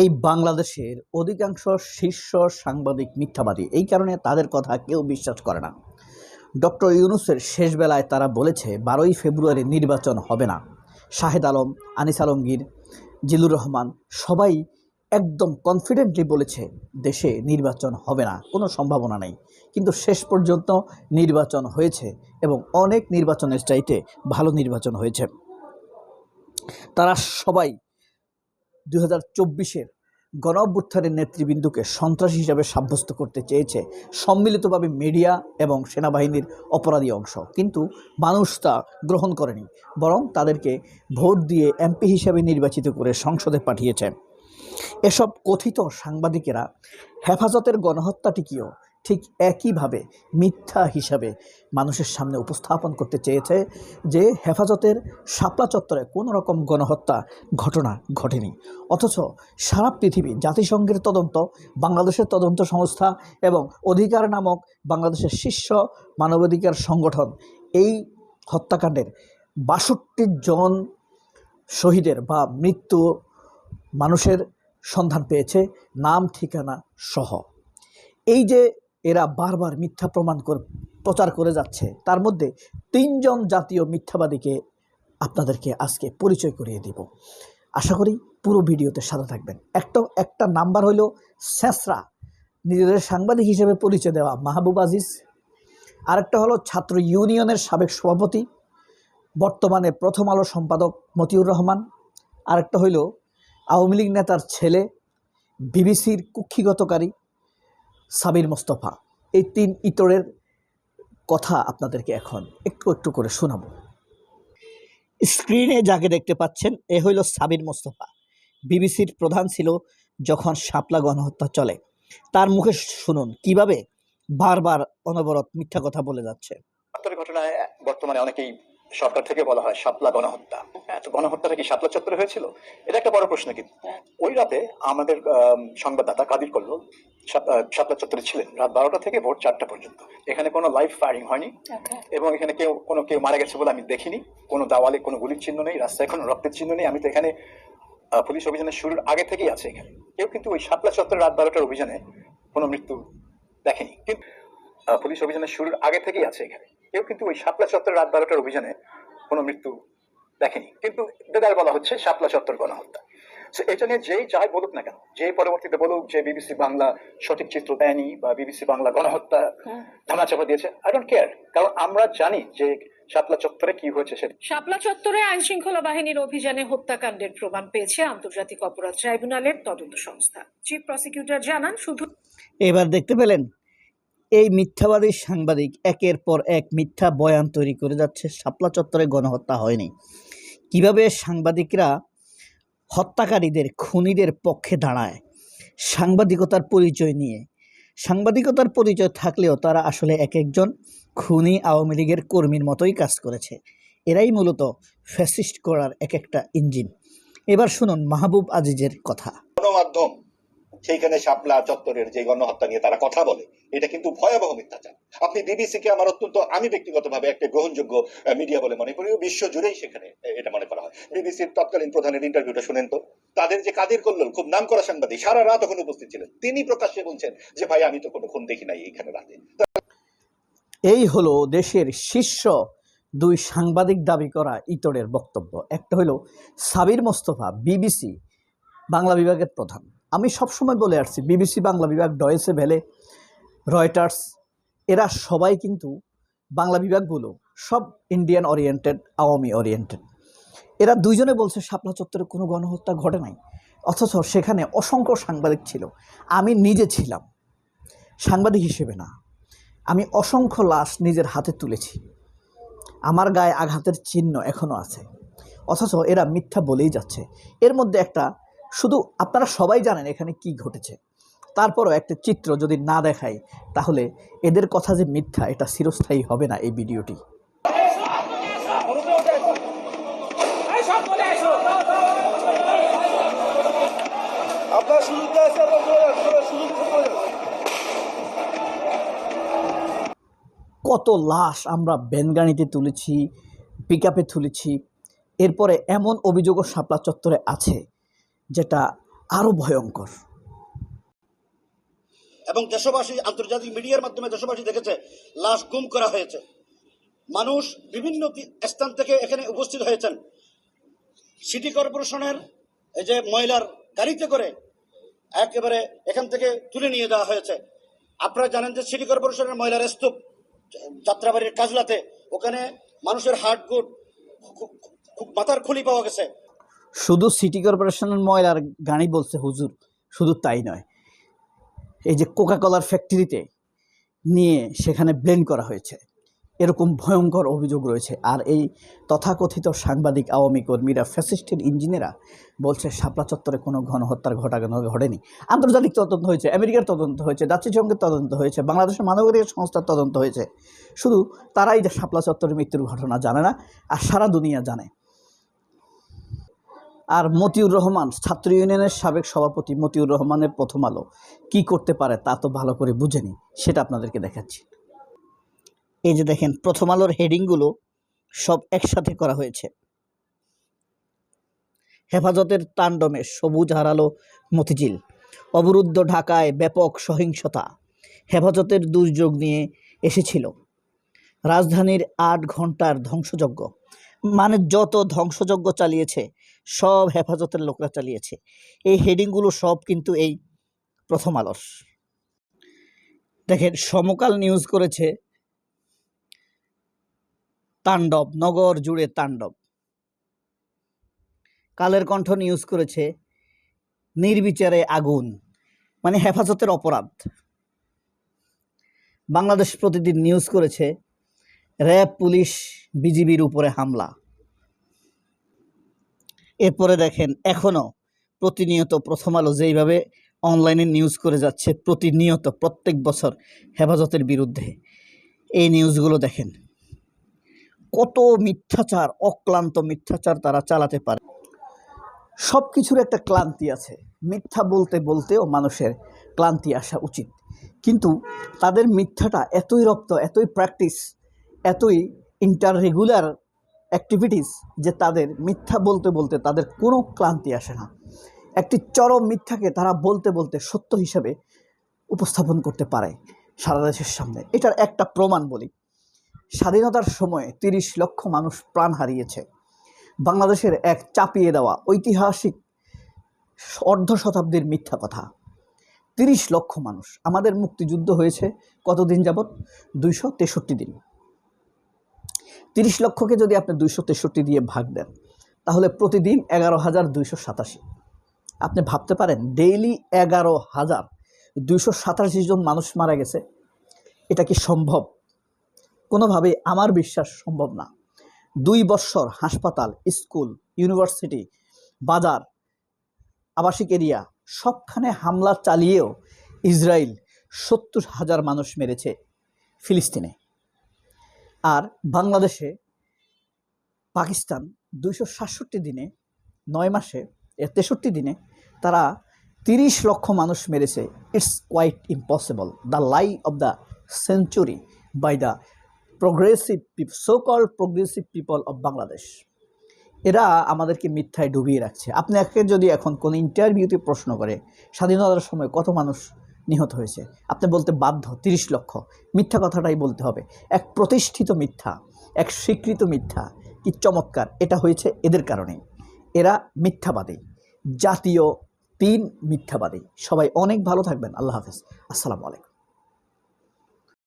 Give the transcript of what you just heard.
এই বাংলাদেশের অধিকাংশ শীর্ষ সাংবাদিক মিথ্যাবাদী। এই কারণে তাদের কথা কেউ বিশ্বাস করে না। ডক্টর ইউনূসের শেষ বেলায় তারা বলেছে 12ই ফেব্রুয়ারি নির্বাচন হবে না। শাহেদ আলম, আনিস আলমগীর, জিলুর রহমান সবাই একদম কনফিডেন্টলি বলেছে দেশে নির্বাচন হবে না, কোনো সম্ভাবনা নেই। কিন্তু শেষ পর্যন্ত নির্বাচন হয়েছে এবং অনেক নির্বাচনের চাইতে ভালো নির্বাচন হয়েছে। তারা সবাই 2024-এর গণঅভ্যুত্থানের নেতৃবৃন্দকে সন্ত্রাসী হিসাবে সাব্যস্ত করতে চেয়েছে সম্মিলিতভাবে মিডিয়া এবং সেনাবাহিনীর অপরাধী অংশ, কিন্তু মানুষ তা গ্রহণ করেনি, বরং তাদেরকে ভোট দিয়ে এমপি হিসাবে নির্বাচিত করে সংসদে পাঠিয়েছে। এসব কথিত সাংবাদিকেরা হেফাজতের গণহত্যাটিকেও ঠিক একইভাবে মিথ্যা হিসাবে মানুষের সামনে উপস্থাপন করতে চেয়েছে যে হেফাজতের শাপলা চত্বরে কোনো রকম গণহত্যা ঘটনা ঘটেনি। অথচ সারা পৃথিবী, জাতিসংঘের তদন্ত, বাংলাদেশের তদন্ত সংস্থা এবং অধিকার নামক বাংলাদেশের শীর্ষ মানবাধিকার সংগঠন এই হত্যাকাণ্ডের 62 জন শহীদের বা মৃত্যু মানুষের সন্ধান পেয়েছে, নাম ঠিকানা সহ। এই যে এরা বারবার মিথ্যা প্রচার করে যাচ্ছে, তার মধ্যে 3 জন জাতীয় মিথ্যাবাদীকে আপনাদেরকে আজকে পরিচয় করিয়ে দিব। আশা করি পুরো ভিডিওতে সাথে থাকবেন। একটা নাম্বার হলো শেষরা, নিজেদের সাংবাদিক হিসেবে পরিচয় দেওয়া মাহবুব আজিজ। আরেকটা হলো ছাত্র ইউনিয়নের সাবেক সভাপতি, বর্তমানে প্রথম আলো সম্পাদক মতিউর রহমান। আরেকটা হইল আওয়ামী লীগ নেতার ছেলে, বিবিসির কুক্ষিগতকারী সাবির মোস্তফা। এই 3 ইতরের কথা আপনাদেরকে এখন একটু একটু করে শোনাবো। স্ক্রিনে যাকে দেখতে পাচ্ছেন, এ হইল সাবির মোস্তফা। বিবিসির প্রধান ছিল যখন শাপলা গণহত্যা চলে। তার মুখে শুনুন কিভাবে বারবার অনবরত মিথ্যা কথা বলে যাচ্ছে। ঘটনায় বর্তমানে অনেকেই সরকার থেকে বলা হয় শাপলা গণহত্যা। তো গণহত্যাটা কি শাপলা চত্বরে হয়েছিল? এটা একটা বড় প্রশ্ন। কিন্তু ওই রাতে আমাদের সংবাদদাতা কাদির কল্লোল শাপলা চত্বরে ছিলেন রাত 12টা থেকে ভোর 4টা পর্যন্ত। এখানে কোনো লাইভ ফায়ারিং হয়নি এবং এখানে কেউ মারা গেছে বলে আমি দেখিনি। কোনো দেওয়ালে কোনো গুলির চিহ্ন নেই, রাস্তায় কোনো রক্তের চিহ্ন নেই। আমি তো এখানে পুলিশ অভিযানের শুরুর আগে থেকেই আছে এখানে। কেউ কিন্তু ওই শাপলা চত্বরে রাত 12টার অভিযানে কোনো মৃত্যু দেখেনি। কিন্তু পুলিশ অভিযানের শুরুর আগে থেকেই আছে এখানে। কেউ কিন্তু ওই শাপলা চত্বর রাত 12টার অভিযানে কোনো মৃত্যু দেখেনি। কিন্তু বেদায় বলা হচ্ছে শাপলা চত্বর গণহত্যা। এটা নিয়ে যেই যাই বলুক না কেন, যে পরবর্তীতে বলুক যে বিবিসি বাংলা সঠিক চিত্র দেয়নি বা বিবিসি বাংলা গণহত্যা ধামাচাপা দিয়েছে, আই ডোন্ট কেয়ার। কারণ আমরা জানি যে শাপলা চত্বরে কি হয়েছে। শাপলা চত্বরে আইন শৃঙ্খলা বাহিনীর অভিযানে হত্যাকাণ্ডের প্রমাণ পেয়েছে আন্তর্জাতিক অপরাধ ট্রাইব্যুনালের তদন্ত সংস্থা। চিফ প্রসিকিউটর জানান, শুধু এবার দেখতে পেলেন এই মিথ্যাবাদী সাংবাদিক একের পর এক মিথ্যা বয়ান তৈরি করে যাচ্ছে। শাপলা চত্বরে গণহত্যা হয়নি। কিভাবে সাংবাদিকরা হত্যাকারীদের, খুনিদের পক্ষে দাঁড়ায় সাংবাদিকতার পরিচয় নিয়ে। সাংবাদিকতার পরিচয় থাকলেও তারা আসলে এক একজন খুনি আওয়ামী লীগের কর্মীর মতোই কাজ করেছে। এরাই মূলত ফ্যাসিস্ট করার এক একটা ইঞ্জিন। এবার শুনুন মাহবুব আজিজের কথা। গণমাধ্যম সেইখানে শাপলা চত্বরের যে গণহত্যা নিয়ে তারা কথা বলে, এটা কিন্তু ভয়াবহ মিথ্যাচার। আপনি বিবিসি কে আমার আমি ব্যক্তিগতভাবে একটা গ্রহণযোগ্য মিডিয়া বলে মনে করি, বিশ্ব জুড়েই সেখানে এটা মনে করা হয়। বিবিসির তৎকালীন প্রধানের ইন্টারভিউটা শুনেন তো। তাদের যে কাদির কল্লোল, খুব নাম করা সাংবাদিক, সারা রাত ওখানে উপস্থিত ছিলেন। তিনি প্রকাশ্যে বলছেন যে ভাই আমি তো কোনো খুন দেখি নাই এইখানে রাতে। এই হলো দেশের শীর্ষ 2 সাংবাদিক দাবি করা ইতরের বক্তব্য। একটা হলো সাবির মোস্তফা, বিবিসি বাংলা বিভাগের প্রধান। আমি সবসময় বলে আসছি, বিবিসি বাংলা বিভাগ, ডয়েচে ভেলে, রয়টার্স, এরা সবাই কিন্তু বাংলা বিভাগগুলো সব ইন্ডিয়ান ওরিয়েন্টেড, আওয়ামী ওরিয়েন্টেড। এরা দুইজনে বলছে শাপলা চত্বরে কোনো গণহত্যা ঘটে নাই। অথচ সেখানে অসংখ্য সাংবাদিক ছিল। আমি নিজে ছিলাম, সাংবাদিক হিসেবে না। আমি অসংখ্য লাশ নিজের হাতে তুলেছি, আমার গায়ে আঘাতের চিহ্ন এখনও আছে। অথচ এরা মিথ্যা বলেই যাচ্ছে। এর মধ্যে একটা, শুধু আপনারা সবাই জানেন এখানে কি ঘটেছে, তারপরও একটা চিত্র যদি না দেখাই তাহলে এদের কথা যে মিথ্যা এটা চিরস্থায়ী হবে না। এই ভিডিওটি কত লাশ আমরা ভ্যানগাড়িতে তুলেছি, পিকআপে তুলেছি। এরপরে এমন অভিযোগও শাপলা চত্বরে আছে যেটা আরও ভয়ঙ্কর। এবং দেশবাসী আন্তর্জাতিক মিডিয়ার মাধ্যমে দেশবাসী দেখেছে লাশ গুম করা হয়েছে। মানুষ বিভিন্ন স্থান থেকে এখানে উপস্থিত হয়েছেন। সিটি কর্পোরেশনের এই যে ময়লার গাড়িতে করে একেবারে এখান থেকে তুলে নিয়ে যাওয়া হয়েছে। আপনারা জানেন যে সিটি কর্পোরেশনের ময়লার স্তূপ যাত্রাবাড়ির কাজলাতে, ওখানে মানুষের হাড়গোড়, মাথার খুলি পাওয়া গেছে। শুধু সিটি কর্পোরেশনের ময়লার গাড়ি বলছে হুজুর, শুধু তাই নয়, এই যে কোকাকোলার ফ্যাক্টরিতে নিয়ে সেখানে ব্লেন্ড করা হয়েছে, এরকম ভয়ঙ্কর অভিযোগ রয়েছে। আর এই তথাকথিত সাংবাদিক আওয়ামী কর্মীরা, ফ্যাসিস্টের ইঞ্জিনিয়াররা বলছে শাপলা চত্বরে কোনো গণহত্যার ঘটেনি। আন্তর্জাতিক তদন্ত হয়েছে, আমেরিকার তদন্ত হয়েছে, জাতিসংঘের তদন্ত হয়েছে, বাংলাদেশের মানবাধিকার সংস্থার তদন্ত হয়েছে। শুধু তারাই যে শাপলা চত্বরের মৃত্যুর ঘটনা জানে না, আর সারা দুনিয়া জানে। আর মতিউর রহমান, ছাত্র ইউনিয়নের সাবেক সভাপতি মতিউর রহমানের প্রথম আলো কী করতে পারে তা তো ভালো করে বুঝেনি, সেটা আপনাদেরকে দেখাচ্ছি। এই যে দেখেন, প্রথম আলোর হেডিংগুলো সব একসাথে করা হয়েছে। হেফাজতের তাণ্ডবে সবুজ হারালো মতিঝিল, অবরুদ্ধ ঢাকায় ব্যাপক সহিংসতা, হেফাজতের দুর্যোগ নিয়ে এসেছিল, রাজধানীর 8 ঘন্টার ধ্বংসযজ্ঞ। মানে যত ধ্বংসযজ্ঞ চালিয়েছে সব হেফাজতের লোকরা চালিয়েছে। এই হেডিংগুলো সব কিন্তু এই প্রথম আলোর। দেখেন, সমকাল নিউজ করেছে তাণ্ডব, নগর জুড়ে তাণ্ডব। কালের কণ্ঠ নিউজ করেছে নির্বিচারে আগুন, মানে হেফাজতের অপরাধ। বাংলাদেশ প্রতিদিন নিউজ করেছে র্যাব, পুলিশ, বিজিবির উপরে হামলা। এরপরে দেখেন, এখনও প্রতিনিয়ত প্রথম আলো যেইভাবে অনলাইনে নিউজ করে যাচ্ছে, প্রতিনিয়ত প্রত্যেক বছর হেফাজতের বিরুদ্ধে, এই নিউজগুলো দেখেন কত মিথ্যাচার, অক্লান্ত মিথ্যাচার তারা চালাতে পারে। সব কিছুর একটা ক্লান্তি আছে, মিথ্যা বলতে বলতেও মানুষের ক্লান্তি আসা উচিত। কিন্তু তাদের মিথ্যাটা এতই রপ্ত, এতই প্র্যাকটিস, এতই ইন্টাররেগুলার অ্যাক্টিভিটিস যে তাদের মিথ্যা বলতে বলতে তাদের কোনো ক্লান্তি আসে না। একটি চরম মিথ্যাকে তারা বলতে বলতে সত্য হিসেবে উপস্থাপন করতে পারে সারা দেশের সামনে। এটার একটা প্রমাণ বলি। স্বাধীনতার সময়ে 30 লক্ষ মানুষ প্রাণ হারিয়েছে। বাংলাদেশের এক চাপিয়ে দেওয়া ঐতিহাসিক অর্ধ শতাব্দীর মিথ্যা কথা। 30 লক্ষ মানুষ। আমাদের মুক্তিযুদ্ধ হয়েছে কতদিন যাবৎ? 263 দিন। 30 লক্ষকে যদি আপনি 263 দিয়ে ভাগ দেন, তাহলে প্রতিদিন 11,287। আপনি ভাবতে পারেন ডেইলি 11,287 জন মানুষ মারা গেছে। এটা কি সম্ভব? কোনোভাবেই আমার বিশ্বাস সম্ভব না। 2 বছর হাসপাতাল, স্কুল, ইউনিভার্সিটি, বাজার, আবাসিক এরিয়া সবখানে হামলা চালিয়েও ইসরায়েল 70,000 মানুষ মেরেছে ফিলিস্তিনে। আর বাংলাদেশে পাকিস্তান 267 দিনে, 9 মাসে, 63 দিনে তারা 30 লক্ষ মানুষ মেরেছে। It's quite impossible. The lie of the century by the progressive so called progressive people of Bangladesh. এরা আমাদেরকে মিথ্যায় ডুবিয়ে রাখছে। আপনাকে যদি এখন কোনো ইন্টারভিউতে প্রশ্ন করে স্বাধীনতার সময় কত মানুষ নিহত হয়েছে, আপনি বলতে বাধ্য 30 লক্ষ। মিথ্যা কথাটাই বলতে হবে। এক প্রতিষ্ঠিত মিথ্যা, এক স্বীকৃত মিথ্যা। কি চমৎকার! এটা হয়েছে এদের কারণেই। এরা মিথ্যাবাদী, জাতীয় 3 মিথ্যাবাদী। সবাই অনেক ভালো থাকবেন। আল্লাহ হাফেজ। আসসালামু আলাইকুম।